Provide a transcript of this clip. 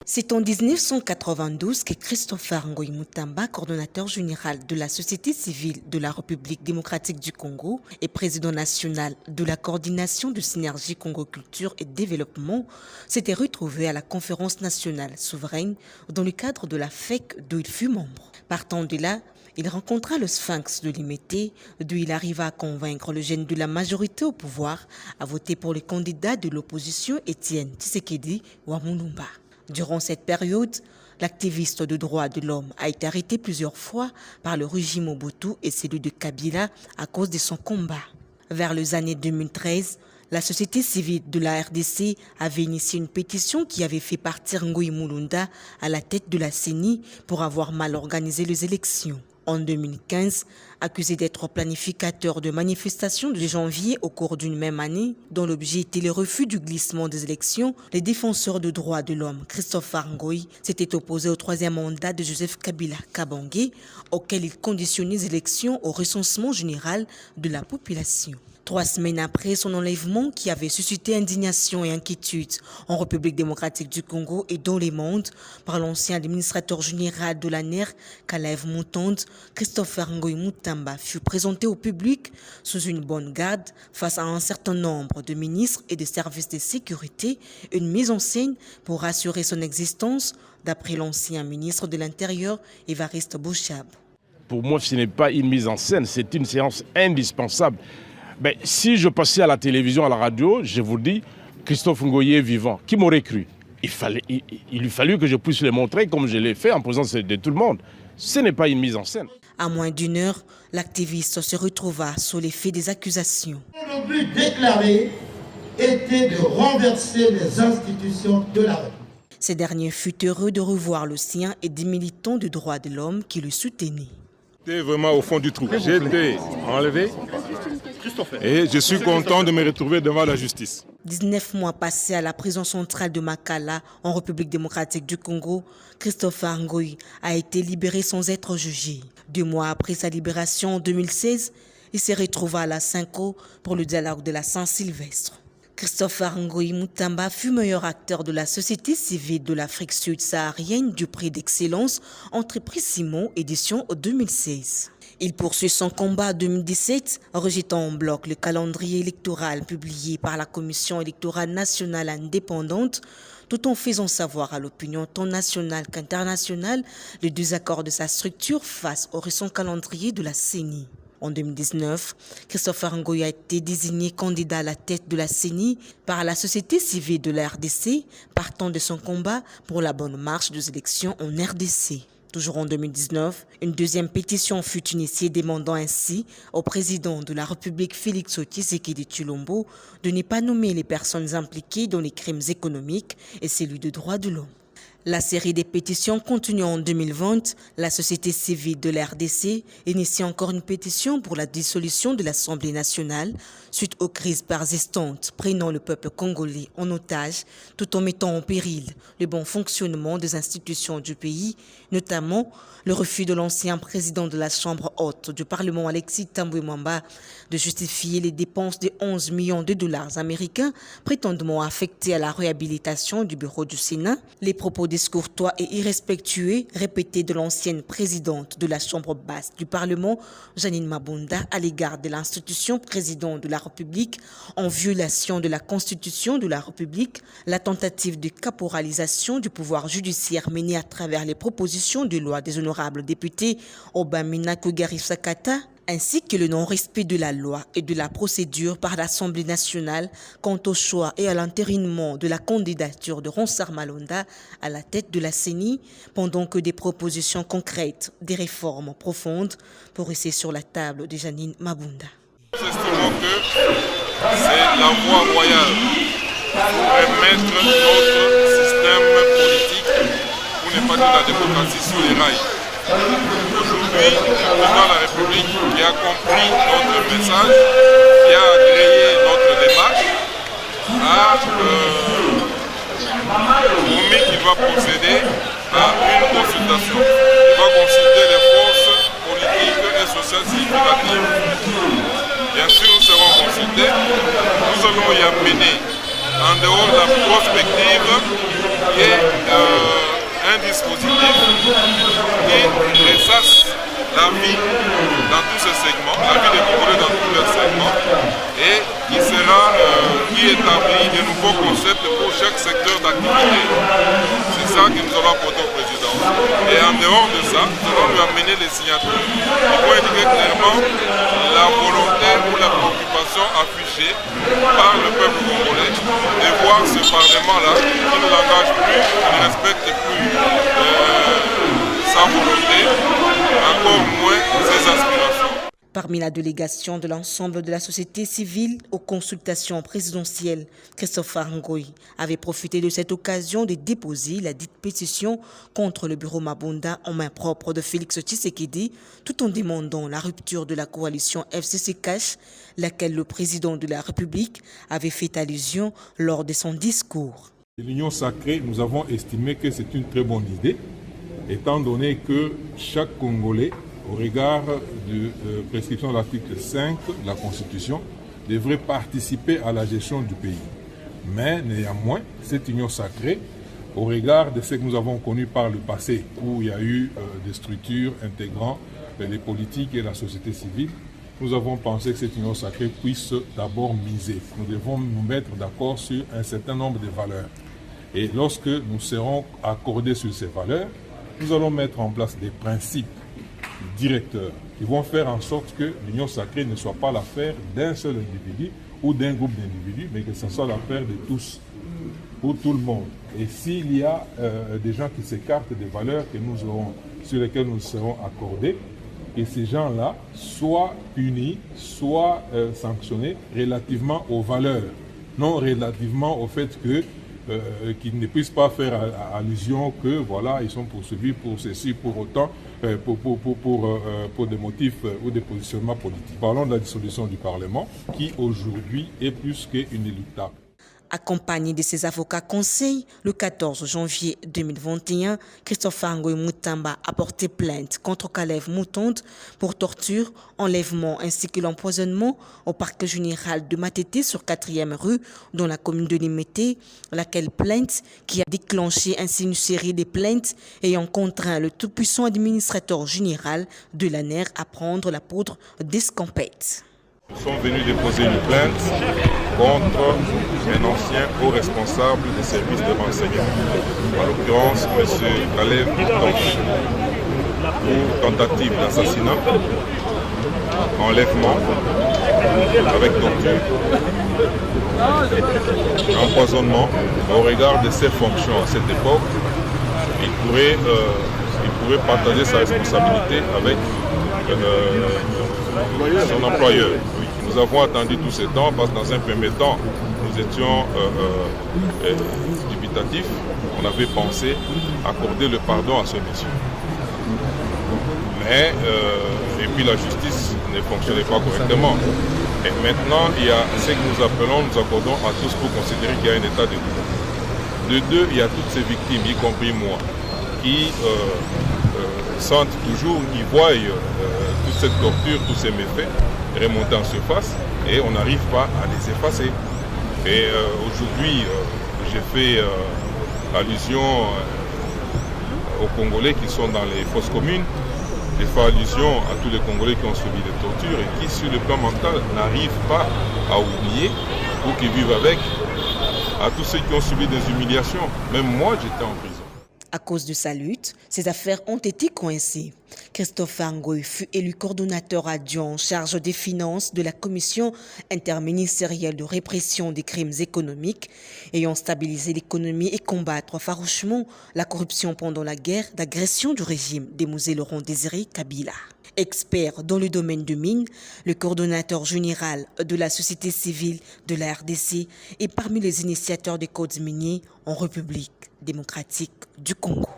C'est en 1992 que Christopher Ngoyi Mutamba, coordonnateur général de la société civile de la République démocratique du Congo et président national de la coordination de synergie Congo Culture et Développement, s'était retrouvé à la conférence nationale souveraine dans le cadre de la FEC d'où il fut membre. Partant de là, il rencontra le Sphinx de Limete, d'où il arriva à convaincre le jeune de la majorité au pouvoir à voter pour le candidat de l'opposition Étienne Tshisekedi Wamulumba. Durant cette période, l'activiste de droits de l'homme a été arrêté plusieurs fois par le régime Mobutu et celui de Kabila à cause de son combat. Vers les années 2013, la société civile de la RDC avait initié une pétition qui avait fait partir Ngoyi Mulunda à la tête de la CENI pour avoir mal organisé les élections. En 2015, accusé d'être planificateur de manifestations de janvier au cours d'une même année, dont l'objet était le refus du glissement des élections, les défenseurs de droits de l'homme Christopher Ngoyi s'étaient opposés au troisième mandat de Joseph Kabila Kabange, auquel il conditionnait les élections au recensement général de la population. 3 semaines après son enlèvement qui avait suscité indignation et inquiétude en République démocratique du Congo et dans le monde par l'ancien administrateur général de l'ANER, Kalev Mutanda, Christopher Ngoyi Mutamba fut présenté au public sous une bonne garde face à un certain nombre de ministres et de services de sécurité, une mise en scène pour assurer son existence, d'après l'ancien ministre de l'Intérieur, Évariste Boshab. Pour moi, ce n'est pas une mise en scène, c'est une séance indispensable. Mais si je passais à la télévision, à la radio, je vous dis, Christophe Ngoyi est vivant. Qui m'aurait cru? Il lui fallut que je puisse le montrer comme je l'ai fait en présence de tout le monde. Ce n'est pas une mise en scène. À moins d'une heure, l'activiste se retrouva sous l'effet des accusations. Le but déclaré était de renverser les institutions de la République. Ces derniers furent heureux de revoir le sien et des militants de droits de l'homme qui le soutenaient. J'étais vraiment au fond du trou. J'ai été enlevé et je suis content de me retrouver devant la justice. 19 mois passés à la prison centrale de Makala, en République démocratique du Congo, Christopher Ngoyi a été libéré sans être jugé. 2 mois après sa libération en 2016, il se retrouva à la Cinco pour le dialogue de la Saint-Sylvestre. Christopher Ngoyi Mutamba fut meilleur acteur de la société civile de l'Afrique subsaharienne du prix d'excellence Entreprise Simon, édition 2016. Il poursuit son combat en 2017, rejetant en bloc le calendrier électoral publié par la Commission électorale nationale indépendante, tout en faisant savoir à l'opinion tant nationale qu'internationale le désaccord de sa structure face au récent calendrier de la CENI. En 2019, Christopher Ngoyi a été désigné candidat à la tête de la CENI par la société civile de la RDC, partant de son combat pour la bonne marche des élections en RDC. Toujours en 2019, une deuxième pétition fut initiée demandant ainsi au président de la République Félix Tshisekedi Tshilombo de ne pas nommer les personnes impliquées dans les crimes économiques et celui de droits de l'homme. La série des pétitions continue en 2020. La société civile de la RDC initie encore une pétition pour la dissolution de l'Assemblée nationale suite aux crises persistantes prenant le peuple congolais en otage tout en mettant en péril le bon fonctionnement des institutions du pays, notamment le refus de l'ancien président de la Chambre haute du Parlement Alexis Thambwe Mwamba de justifier les dépenses de 11 millions de dollars américains prétendument affectés à la réhabilitation du bureau du Sénat, les propos discourtois et irrespectueux répétés de l'ancienne présidente de la Chambre basse du Parlement, Janine Mabunda, à l'égard de l'institution président de la République en violation de la Constitution de la République, la tentative de caporalisation du pouvoir judiciaire menée à travers les propositions de loi des honorables députés Obamina Kugari Sakata, ainsi que le non-respect de la loi et de la procédure par l'Assemblée nationale quant au choix et à l'entérinement de la candidature de Ronsard Malonda à la tête de la CENI, pendant que des propositions concrètes, des réformes profondes pourraient sur la table de Janine Mabunda. Nous estimons que c'est la voie royale pour remettre notre système politique, pour ne pas dire la démocratie, sur les rails. Aujourd'hui, le président de la République qui a compris notre message, qui a agréé notre démarche, a promis qu'il va procéder à une consultation. Il va consulter les forces politiques et sociales significatives. Bien sûr, nous serons consultés. Nous allons y amener, en dehors de la prospective et dispositif qui ressasse la vie dans tous ces segments, la vie des Congolais dans tous leurs segments, et qui établit de nouveaux concepts pour chaque secteur d'activité. C'est ça que nous allons apporter au président. Et en dehors de ça, nous allons lui amener les signatures qui vont indiquer clairement la volonté ou la préoccupation affichée par le peuple congolais de voir ce Parlement-là qui ne l'engage plus, qui ne respecte plus sa volonté, encore moins ses aspirations. Parmi la délégation de l'ensemble de la société civile aux consultations présidentielles, Christopher Ngoy avait profité de cette occasion de déposer la dite pétition contre le bureau Mabunda en main propre de Félix Tshisekedi, tout en demandant la rupture de la coalition FCC-Cash, laquelle le président de la République avait fait allusion lors de son discours. L'Union sacrée, nous avons estimé que c'est une très bonne idée, étant donné que chaque Congolais, au regard de prescription de l'article 5 de la Constitution, devrait participer à la gestion du pays. Mais néanmoins, cette union sacrée, au regard de ce que nous avons connu par le passé, où il y a eu des structures intégrant les politiques et la société civile, nous avons pensé que cette union sacrée puisse d'abord miser. Nous devons nous mettre d'accord sur un certain nombre de valeurs. Et lorsque nous serons accordés sur ces valeurs, nous allons mettre en place des principes directeurs qui vont faire en sorte que l'union sacrée ne soit pas l'affaire d'un seul individu ou d'un groupe d'individus, mais que ce soit l'affaire de tous, pour tout le monde. Et s'il y a des gens qui s'écartent des valeurs que nous aurons, sur lesquelles nous serons accordés, que ces gens-là soient punis, soient sanctionnés relativement aux valeurs, non relativement au fait que qu'ils ne puissent pas faire allusion que voilà, ils sont poursuivis pour ceci, pour autant, pour des motifs ou des positionnements politiques. Parlons de la dissolution du Parlement, qui aujourd'hui est plus qu'inéluctable. Accompagné de ses avocats conseils, le 14 janvier 2021, Christopher Ngoy Mutamba a porté plainte contre Kalev Moutonde pour torture, enlèvement ainsi que l'empoisonnement au parc général de Matete sur 4e rue dans la commune de Limete, laquelle plainte qui a déclenché ainsi une série de plaintes ayant contraint le tout-puissant administrateur général de l'ANER à prendre la poudre d'escampette. Nous sommes venus déposer une plainte contre un ancien haut responsable des services de renseignement, en l'occurrence M. Kalev Moutonde, pour tentative d'assassinat, enlèvement avec torture, empoisonnement. Au regard de ses fonctions à cette époque, il pourrait partager sa responsabilité avec son employeur. Nous avons attendu tout ce temps parce que dans un premier temps, nous étions dubitatifs. On avait pensé accorder le pardon à ce monsieur. Mais, et puis la justice ne fonctionnait pas correctement. Et maintenant, il y a ce que nous appelons, nous accordons à tous pour considérer qu'il y a un état de droit. De deux, il y a toutes ces victimes, y compris moi, qui sentent toujours, qui voient toute cette torture, tous ces méfaits remonter en surface et on n'arrive pas à les effacer. Et aujourd'hui, j'ai fait allusion aux Congolais qui sont dans les fosses communes. J'ai fait allusion à tous les Congolais qui ont subi des tortures et qui, sur le plan mental, n'arrivent pas à oublier ou qui vivent avec, à tous ceux qui ont subi des humiliations. Même moi, j'étais en prison. À cause de sa lutte, ses affaires ont été coincées. Christopher Ngoy fut élu coordonnateur adjoint en charge des finances de la Commission interministérielle de répression des crimes économiques, ayant stabilisé l'économie et combattre farouchement la corruption pendant la guerre d'agression du régime de Mosée Laurent Désiré Kabila. Expert dans le domaine de mines, le coordonnateur général de la société civile de la RDC est parmi les initiateurs des codes miniers en République démocratique du Congo.